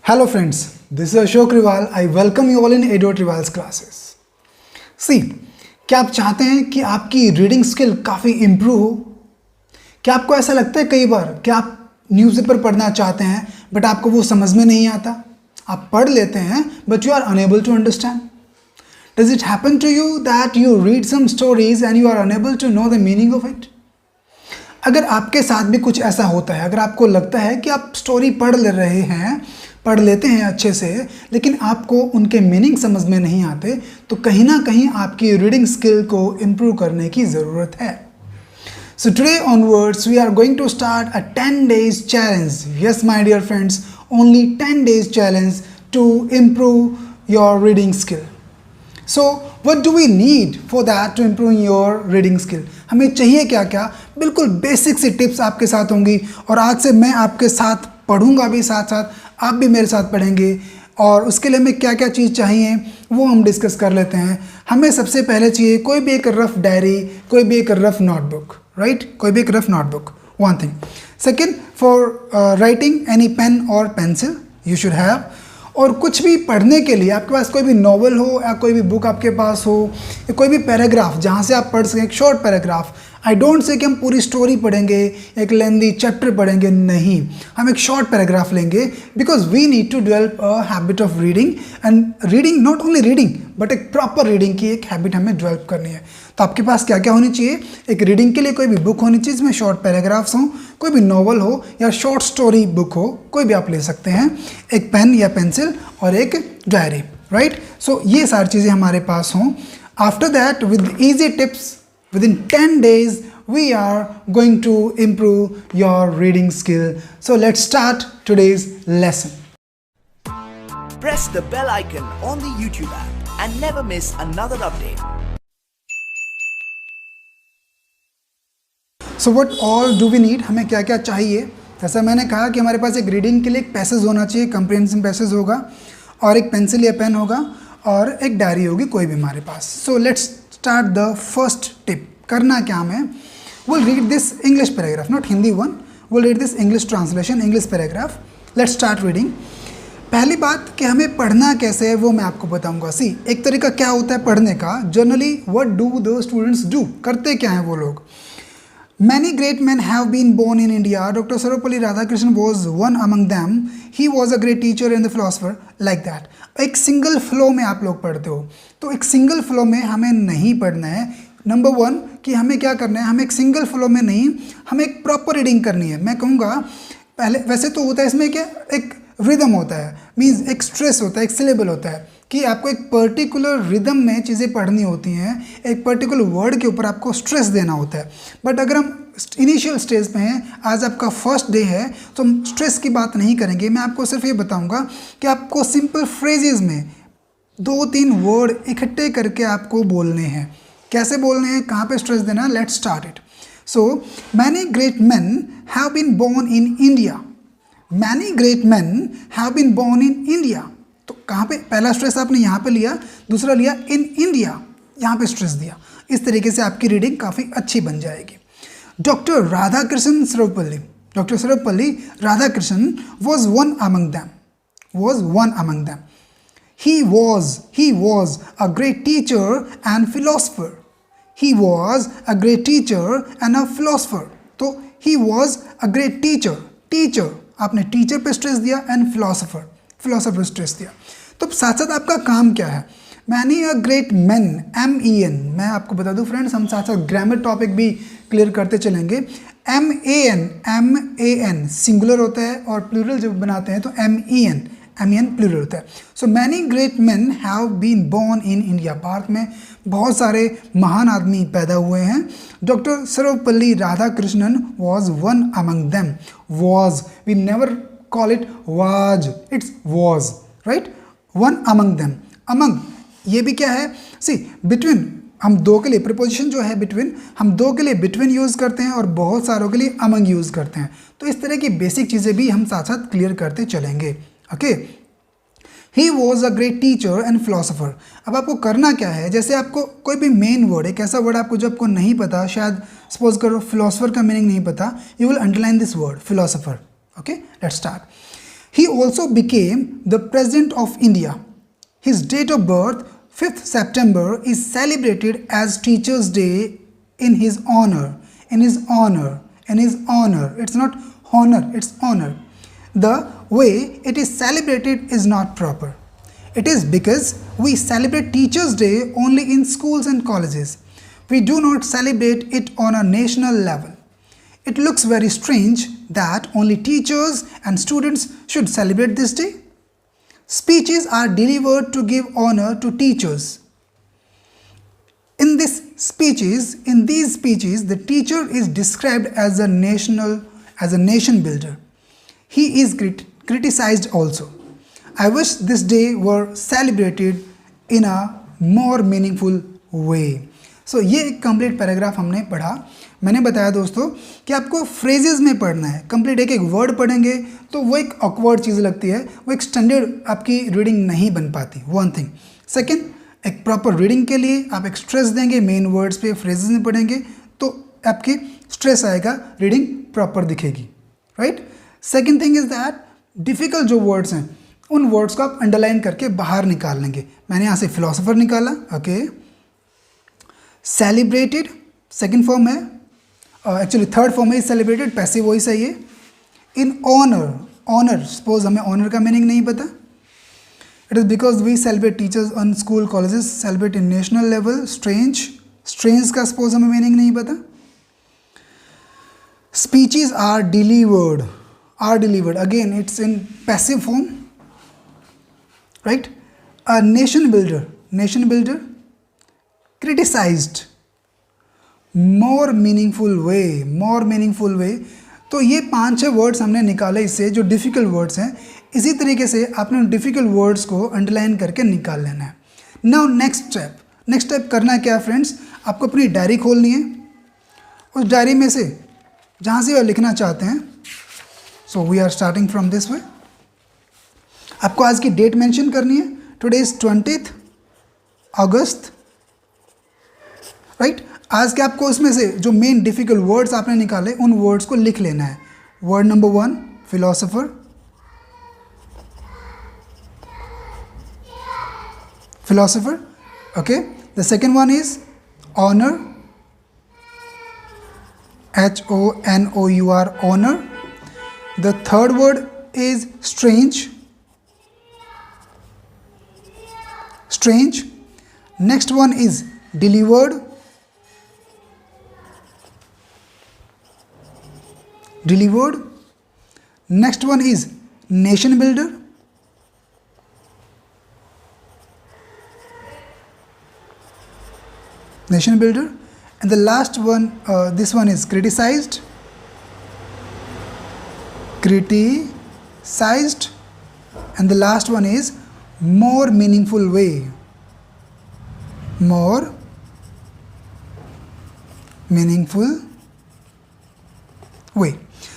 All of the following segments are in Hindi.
Hello friends, this is Ashok Riwal. I welcome you all in Edo Riwal's classes. See, क्या आप चाहते हैं कि आपकी रीडिंग स्किल काफ़ी इम्प्रूव हो? क्या आपको ऐसा लगता है कई बार कि आप न्यूज़पेपर पढ़ना चाहते हैं बट आपको वो समझ में नहीं आता? आप पढ़ लेते हैं but you are unable to understand. Does it happen to you that you read some stories and you are unable to know the meaning of it? अगर आपके साथ भी कुछ ऐसा होता है, अगर आपको लगता है कि आप स्टोरी पढ़ लेते हैं अच्छे से, लेकिन आपको उनके मीनिंग समझ में नहीं आते, तो कहीं ना कहीं आपकी रीडिंग स्किल को इम्प्रूव करने की ज़रूरत है. So today onwards we are going to start a 10 days challenge. Yes my dear friends, only 10 days challenge to improve your reading skill. So what do we need for that to improve your reading skill? हमें चाहिए क्या क्या? बिल्कुल बेसिक सी टिप्स आपके साथ होंगी और आज से मैं आपके साथ पढ़ूंगा भी, साथ साथ आप भी मेरे साथ पढ़ेंगे. और उसके लिए हमें क्या क्या चीज़ चाहिए वो हम डिस्कस कर लेते हैं. हमें सबसे पहले चाहिए कोई भी एक रफ डायरी, कोई भी एक रफ नोटबुक, राइट? कोई भी एक rough notebook, one thing. Second, for writing any pen और पेंसिल यू शुड हैव. और कुछ भी पढ़ने के लिए आपके पास कोई भी नॉवल हो या कोई भी बुक आपके पास हो या कोई भी पैराग्राफ जहाँ से आप पढ़ सकें, एक short paragraph. I don't say कि हम पूरी स्टोरी पढ़ेंगे, एक लेंदी चैप्टर पढ़ेंगे, नहीं. हम एक शॉर्ट पैराग्राफ लेंगे because we need to develop a habit of reading. And reading, not only reading but एक प्रॉपर रीडिंग की एक हैबिट हमें डेवलप करनी है. तो आपके पास क्या क्या होनी चाहिए? एक रीडिंग के लिए कोई भी बुक होनी चाहिए जिसमें शॉर्ट पैराग्राफ्स हों, कोई भी नॉवल हो या शॉर्ट स्टोरी बुक हो, कोई भी आप ले सकते हैं. एक पेन या पेंसिल और एक डायरी, राइट? सो ये सारी चीज़ें हमारे पास हों. After that with easy tips within 10 days we are going to improve your reading skill. So let's start today's lesson. Press the bell icon on the YouTube app and never miss another update. So what all do we need? हमें क्या क्या चाहिए? जैसा मैंने कहा कि हमारे पास एक रीडिंग के लिए एक पैसेज होना चाहिए, कंप्रिहेंसिव पैसेज होगा, और एक पेंसिल या पेन होगा, और एक डायरी होगी कोई भी हमारे पास. So let's start the first tip. करना क्या हमें? We'll read this English paragraph, not Hindi one. We'll read this English translation, English paragraph. Let's start reading. पहली बात कि हमें पढ़ना कैसे है वो मैं आपको बताऊंगा. सी, एक तरीका क्या होता है पढ़ने का. Generally what do the students do? करते क्या हैं वो लोग? Many great men have been born in India. Dr. Sarvepalli Radhakrishnan was one among them. He was a great teacher and a philosopher, like that. एक सिंगल फ्लो में आप लोग पढ़ते हो, तो एक सिंगल फ्लो में हमें नहीं पढ़ना है. नंबर वन कि हमें क्या करना है, हमें एक सिंगल फ्लो में नहीं, हमें एक प्रॉपर रीडिंग करनी है. मैं कहूँगा पहले, वैसे तो होता है इसमें क्या, एक रिदम होता है, मीन्स एक स्ट्रेस होता है, एक सिलेबल होता है कि आपको एक पर्टिकुलर रिदम में चीज़ें पढ़नी होती हैं, एक पर्टिकुलर वर्ड के ऊपर आपको स्ट्रेस देना होता है. बट अगर हम इनिशियल स्टेज पे हैं, आज आपका फर्स्ट डे है, तो हम स्ट्रेस की बात नहीं करेंगे. मैं आपको सिर्फ ये बताऊँगा कि आपको सिंपल फ्रेजेस में 2-3 वर्ड इकट्ठे करके आपको बोलने हैं. कैसे बोलने हैं, कहाँ पे स्ट्रेस देना है? Let's start it. So many great men have been born in India. Many great men have been born in India. तो कहाँ पे पहला स्ट्रेस आपने यहाँ पे लिया, दूसरा लिया इन इंडिया, यहाँ पे स्ट्रेस दिया. इस तरीके से आपकी रीडिंग काफ़ी अच्छी बन जाएगी. Doctor Radhakrishnan Sarvepalli, doctor Sarvepalli Radhakrishnan was one among them. He was a great teacher and philosopher. He was a great teacher and a philosopher. तो he was a great teacher. Teacher, आपने टीचर पे स्ट्रेस दिया, एंड फिलोसोफर स्ट्रेस दिया. तो साथ साथ आपका काम क्या है? Many a great man, MEN. मैं आपको बता दूं फ्रेंड्स, हम साथ साथ ग्रामर टॉपिक भी क्लियर करते चलेंगे. MAN सिंगुलर होता है और प्लूरल जब बनाते हैं तो MEN प्लूरल होता है. So many great men have been born in India. Bharat में बहुत सारे महान आदमी पैदा हुए हैं. Doctor Sarvepalli Radhakrishnan was one among them. Was, we never call it was, it's was, right? One among them. Among ये भी क्या है? See, between. हम दो के लिए प्रीपोजिशन जो है बिटवीन, हम दो के लिए बिटवीन यूज़ करते हैं और बहुत सारों के लिए अमंग यूज़ करते हैं. तो इस तरह की बेसिक चीज़ें भी हम साथ साथ क्लियर करते चलेंगे. Okay. He was a great teacher and philosopher. अब आपको करना क्या है, जैसे आपको कोई भी मेन वर्ड, एक ऐसा वर्ड आपको जो आपको नहीं पता, शायद सपोज करो फिलोसोफर का मीनिंग नहीं पता, you will underline this word philosopher. Okay, let's start. He also became the President of India. His date of birth, 5th September, is celebrated as Teachers' Day in his honor. In his honor. In his honor. It's not honor, it's honor. The way it is celebrated is not proper. It is because we celebrate Teachers' Day only in schools and colleges. We do not celebrate it on a national level. It looks very strange that only teachers and students should celebrate this day. Speeches are delivered to give honor to teachers. In these speeches, the teacher is described as a nation builder. He is criticized also. I wish this day were celebrated in a more meaningful way. So ये एक कंप्लीट पैराग्राफ हमने पढ़ा. मैंने बताया दोस्तों कि आपको फ्रेजेस में पढ़ना है. कंप्लीट एक एक वर्ड पढ़ेंगे तो वो एक ऑकवर्ड चीज़ लगती है, वो एक स्टैंडर्ड आपकी रीडिंग नहीं बन पाती. One thing. सेकेंड, एक प्रॉपर रीडिंग के लिए आप एक स्ट्रेस देंगे मेन वर्ड्स पे, फ्रेजेस में पढ़ेंगे तो आपकी स्ट्रेस आएगा, रीडिंग प्रॉपर दिखेगी. Right. Second thing is that difficult जो वर्ड्स हैं उन वर्ड्स को आप अंडरलाइन करके बाहर निकाल लेंगे. मैंने यहाँ से फिलोसोफर निकाला. ओके. सेलिब्रेटेड सेकेंड फॉर्म है, एक्चुअली थर्ड फॉर्म है सेलिब्रेटेड, पैसिव वॉइस है ये. In honour. ऑनर, सपोज हमें ऑनर का मीनिंग नहीं पता. It is because we celebrate teachers on school colleges celebrate in national level. Strange. Strange का सपोज हमें मीनिंग नहीं पता. Speeches are delivered. Are delivered, again it's in passive form, right? A nation builder, criticized, more meaningful way. तो ये 5-6 वर्ड्स हमने निकाले इससे जो डिफ़िकल्ट वर्ड्स हैं. इसी तरीके से आपने डिफ़िकल्ट वर्ड्स को अंडरलाइन करके निकाल लेना है. नाउ नेक्स्ट स्टेप करना है क्या फ्रेंड्स, आपको अपनी डायरी खोलनी है. उस डायरी में से जहाँ से आप लिखना चाहते हैं, so we are starting from this way. आपको आज की डेट मेंशन करनी है. Today is 20 August, right. आज के आपको उसमें से जो मेन डिफिकल्ट वर्ड्स आपने निकाले उन वर्ड्स को लिख लेना है. Word number 1 philosopher, okay. The second one is honor, HONOUR, honor. The third word is strange. Next one is delivered. Next one is nation builder. And the last one, this one is criticized. And the last one is more meaningful way.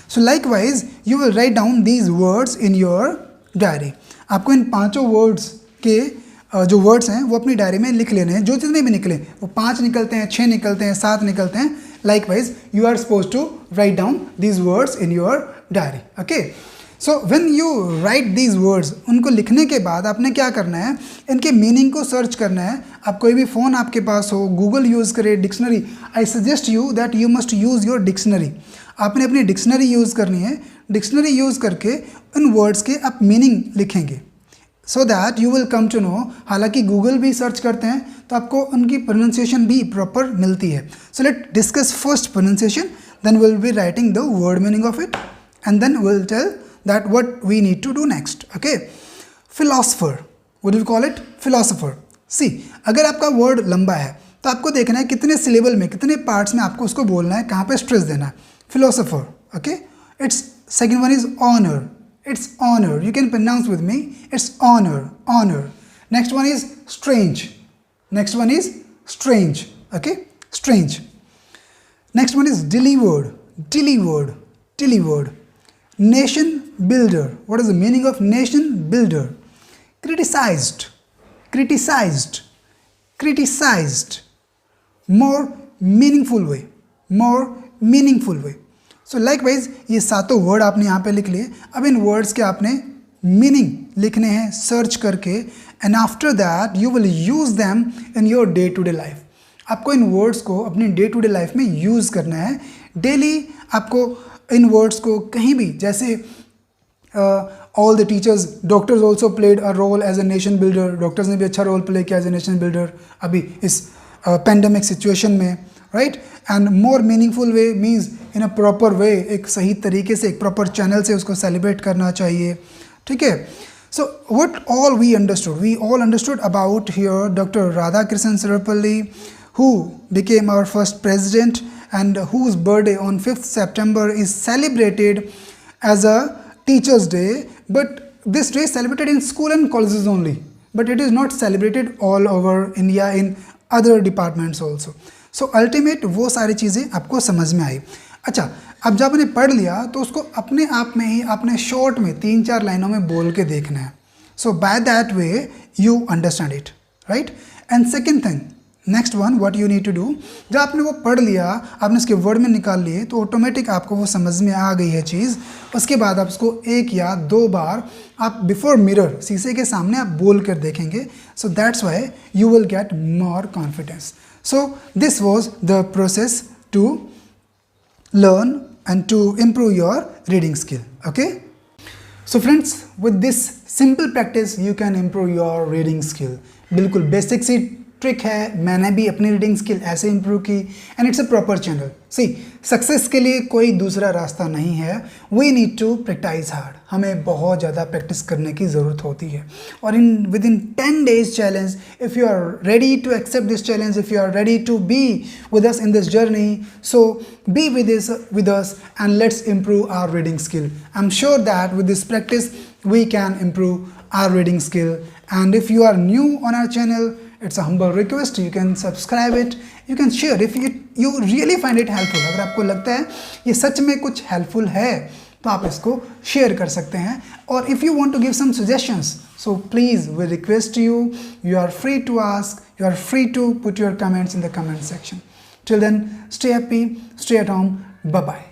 So likewise you will write down these words in your diary. आपको इन पांचों वर्ड्स के जो वर्ड्स हैं वो अपनी डायरी में लिख लेने हैं. जो जितने भी निकले, वो 5 निकलते हैं, 6 निकलते हैं, 7 निकलते हैं, likewise you are supposed to write down these words in your diary. Okay, so when you write these words, उनको लिखने के बाद आपने क्या करना है, इनके मीनिंग को सर्च करना है. आप कोई भी फ़ोन आपके पास हो, गूगल यूज़ करें, dictionary. I suggest you that you must use your dictionary. आपने अपनी डिक्शनरी यूज़ करनी है. डिक्शनरी यूज़ करके उन वर्ड्स के आप मीनिंग लिखेंगे, so that you will come to know. हालांकि गूगल भी सर्च करते हैं तो आपको उनकी प्रोनाउंसिएशन भी प्रॉपर मिलती है. So let discuss first pronunciation, then will be writing the word meaning of it, and then will tell that what we need to do next. Okay, philosopher, what do we call it, philosopher. See, अगर आपका वर्ड लंबा है तो आपको देखना है कितने सिलेबल में, कितने पार्ट्स में आपको उसको बोलना है, कहाँ पे स्ट्रेस देना है. Philosopher, okay. It's second one is honour. It's honor. You can pronounce with me. It's honor. Next one is strange. Okay, strange. Next one is delivered. Nation builder. What is the meaning of nation builder? Criticized. More meaningful way. So likewise ये सातों वर्ड आपने यहाँ पे लिख लिए. अब इन वर्ड्स के आपने मीनिंग लिखने हैं सर्च करके, and after that you will use them in your day to day life. आपको इन वर्ड्स को अपनी डे टू डे लाइफ में यूज़ करना है। डेली आपको इन वर्ड्स को कहीं भी, जैसे all the teachers, doctors also played a role as a nation builder, doctors ने भी अच्छा रोल प्ले किया एज ए नेशन बिल्डर अभी इस पेंडेमिक सिचुएशन में, right. And more meaningful way means in a proper way, एक सही तरीके से, एक प्रॉपर चैनल से उसको सेलिब्रेट करना चाहिए, ठीक है। So what all we all understood about here doctor Radhakrishnan Sarvepalli, who became our first president and whose birthday on 5th September is celebrated as a Teachers' Day, but this day is celebrated in school and colleges only, but it is not celebrated all over India in other departments also. So ultimate वो सारी चीज़ें आपको समझ में आई। अच्छा, अब जब आपने पढ़ लिया तो उसको अपने आप में ही आपने शॉर्ट में 3-4 लाइनों में बोल के देखना है। So by that way you understand it, right? And second thing, next one what you need to do, जब आपने वो पढ़ लिया, आपने उसके वर्ड में निकाल लिए, तो ऑटोमेटिक आपको वो समझ में आ गई है चीज़। उसके बाद आप उसको 1 या 2 बार आप बिफोर मिरर, शीशे के सामने आप बोल कर देखेंगे। So that's why you will get more confidence. So this was the process to learn and to improve your reading skill, okay. So friends, with this simple practice you can improve your reading skill. बिल्कुल बेसिक सी ट्रिक है, मैंने भी अपनी रीडिंग स्किल ऐसे इंप्रूव की, and it's a proper channel. See, success के लिए कोई दूसरा रास्ता नहीं है। We need to practice hard, हमें बहुत ज़्यादा प्रैक्टिस करने की ज़रूरत होती है। और within 10 days challenge, if you are ready to accept this challenge, if you are ready to be with us in this journey, so be with us and let's improve our reading skill. I'm sure that with this practice we can improve our reading skill. And if you are new on our channel, it's a humble request, you can subscribe it, you can share if you really find it helpful. अगर आपको लगता है ये सच में कुछ helpful है तो आप इसको शेयर कर सकते हैं। और if you want to give some suggestions, so please we request you are free to ask, you are free to put your comments in the comment section. Till then, stay happy, stay at home, bye bye.